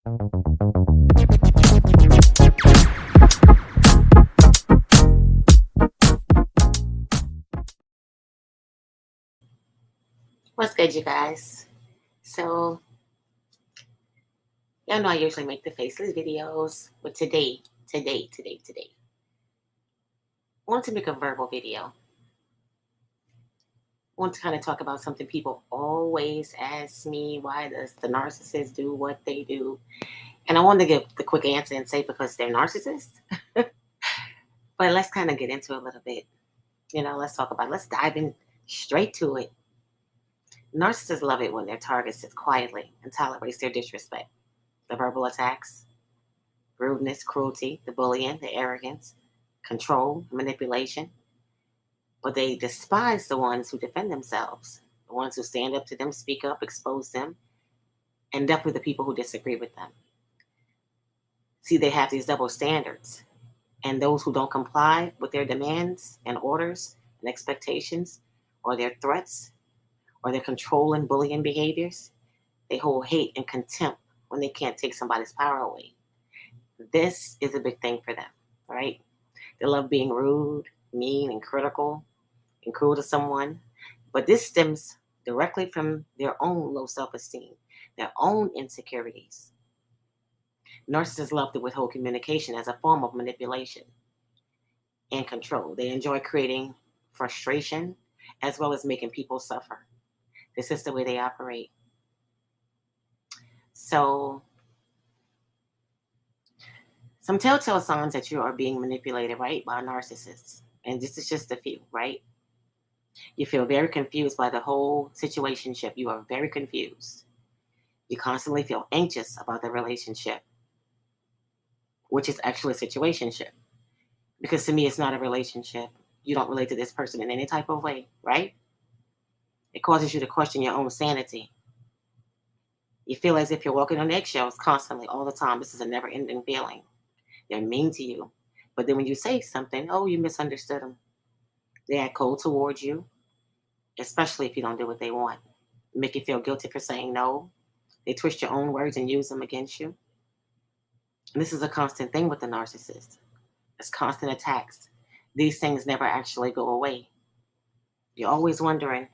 What's good, you guys? So, y'all know I usually make the faceless videos, but today, I want to make a verbal video. I want to kind of talk about something people always ask me: why does the narcissist do what they do? And I want to give the quick answer and say because they're narcissists. But let's kind of get into it a little bit. Let's talk about it. Let's dive in straight to it. Narcissists love it when their target sits quietly and tolerates their disrespect, the verbal attacks, rudeness, cruelty, the bullying, the arrogance, control, manipulation. But they despise the ones who defend themselves, the ones who stand up to them, speak up, expose them, and definitely the people who disagree with them. See, they have these double standards, and those who don't comply with their demands and orders and expectations, or their threats, or their control and bullying behaviors, they hold hate and contempt when they can't take somebody's power away. This is a big thing for them, right? They love being rude, mean, and critical and cruel to someone. But this stems directly from their own low self esteem, their own insecurities. Narcissists love to withhold communication as a form of manipulation and control. They enjoy creating frustration as well as making people suffer. This is the way they operate. So, some telltale signs that you are being manipulated, right, by narcissists. And this is just a few, right? You feel very confused by the whole situationship. You are very confused. You constantly feel anxious about the relationship, which is actually a situationship. Because to me, it's not a relationship. You don't relate to this person in any type of way, right? It causes you to question your own sanity. You feel as if you're walking on eggshells constantly, all the time. This is a never ending feeling. They're mean to you. But then when you say something, oh, you misunderstood them. They act cold towards you, especially if you don't do what they want. Make you feel guilty for saying no. They twist your own words and use them against you. And this is a constant thing with the narcissist. It's constant attacks. These things never actually go away. You're always wondering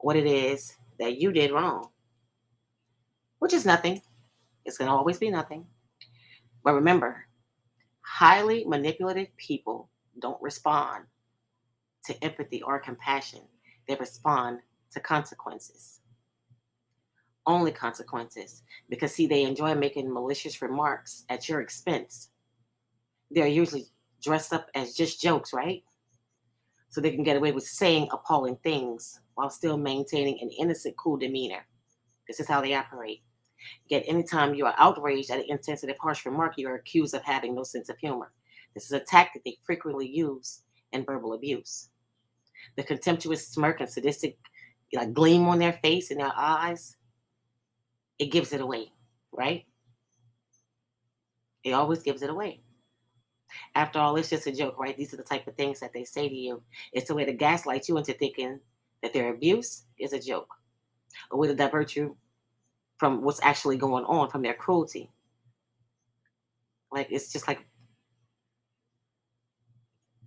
what it is that you did wrong, which is nothing. It's going to always be nothing. But remember, highly manipulative people don't respond to empathy or compassion, they respond to consequences. Only consequences. Because, see, they enjoy making malicious remarks at your expense. They're usually dressed up as just jokes, right? So they can get away with saying appalling things while still maintaining an innocent, cool demeanor. This is how they operate. Yet, anytime you are outraged at an insensitive, harsh remark, you are accused of having no sense of humor. This is a tactic they frequently use in verbal abuse. The contemptuous smirk and sadistic gleam on their face and their eyes, it gives it away, right? It always gives it away. After all, it's just a joke, right? These are the type of things that they say to you. It's a way to gaslight you into thinking that their abuse is a joke, a way to divert you from what's actually going on, from their cruelty. It's just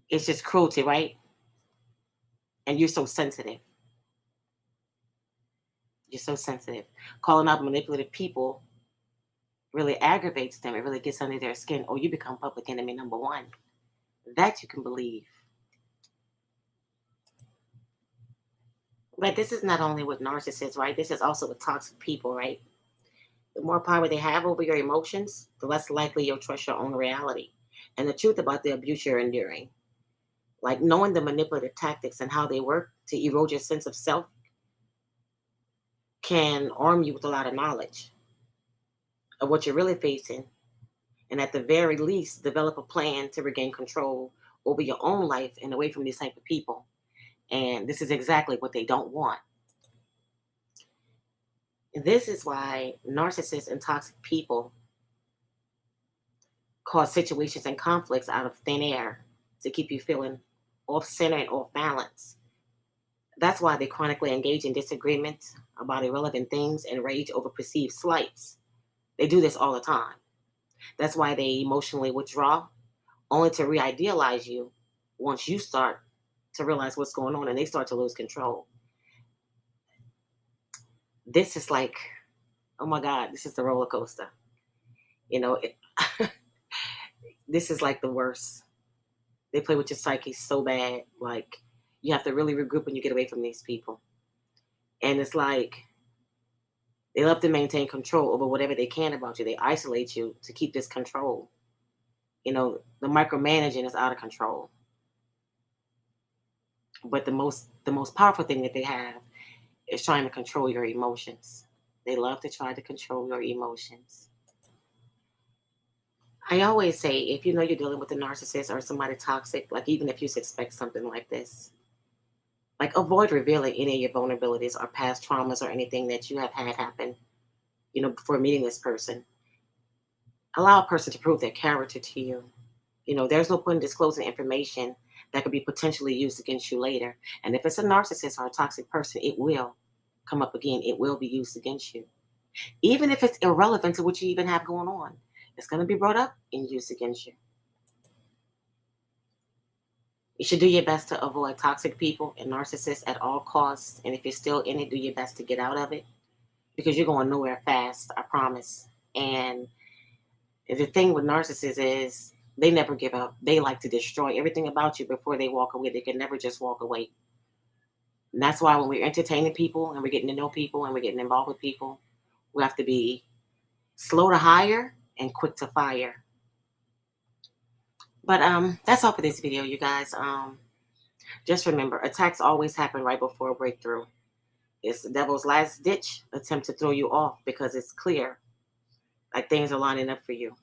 it's just cruelty, right? And you're so sensitive. You're so sensitive. Calling out manipulative people really aggravates them. It really gets under their skin. Or you become public enemy number one. That you can believe. But this is not only with narcissists, right? This is also with toxic people, right? The more power they have over your emotions, the less likely you'll trust your own reality and the truth about the abuse you're enduring. Like knowing the manipulative tactics and how they work to erode your sense of self can arm you with a lot of knowledge of what you're really facing, and at the very least, develop a plan to regain control over your own life and away from these type of people. And this is exactly what they don't want. This is why narcissists and toxic people cause situations and conflicts out of thin air to keep you feeling off center and off balance. That's why they chronically engage in disagreements about irrelevant things and rage over perceived slights. They do this all the time. That's why they emotionally withdraw, only to re-idealize you once you start to realize what's going on and they start to lose control. This is like, oh my God, this is the roller coaster. You know, this is like the worst. They play with your psyche so bad. Like, you have to really regroup when you get away from these people. And it's like they love to maintain control over whatever they can about you. They isolate you to keep this control. The micromanaging is out of control. But the most powerful thing that they have is trying to control your emotions. They love to try to control your emotions. I always say, if you know you're dealing with a narcissist or somebody toxic, like even if you suspect something like this, like avoid revealing any of your vulnerabilities or past traumas or anything that you have had happen, before meeting this person. Allow a person to prove their character to you. There's no point in disclosing information that could be potentially used against you later. And if it's a narcissist or a toxic person, it will come up again. It will be used against you. Even if it's irrelevant to what you even have going on, it's going to be brought up and used against you. You should do your best to avoid toxic people and narcissists at all costs. And if you're still in it, do your best to get out of it because you're going nowhere fast, I promise. And the thing with narcissists is they never give up. They like to destroy everything about you before they walk away. They can never just walk away. And that's why when we're entertaining people and we're getting to know people and we're getting involved with people, we have to be slow to hire and quick to fire. But that's all for this video, you guys. Just remember, attacks always happen right before a breakthrough. It's the devil's last ditch attempt to throw you off because it's clear, like things are lining up for you.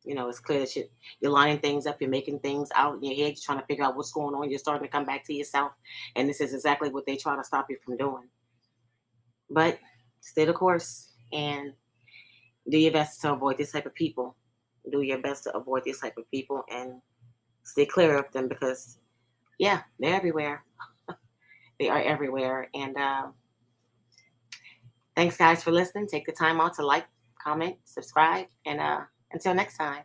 It's clear that you're lining things up, you're making things out in your head, you're trying to figure out what's going on, you're starting to come back to yourself, and this is exactly what they try to stop you from doing. But stay the course and do your best to avoid this type of people. Do your best to avoid this type of people and stay clear of them because, yeah, they're everywhere. They are everywhere. And thanks, guys, for listening. Take the time out to like, comment, subscribe, and until next time.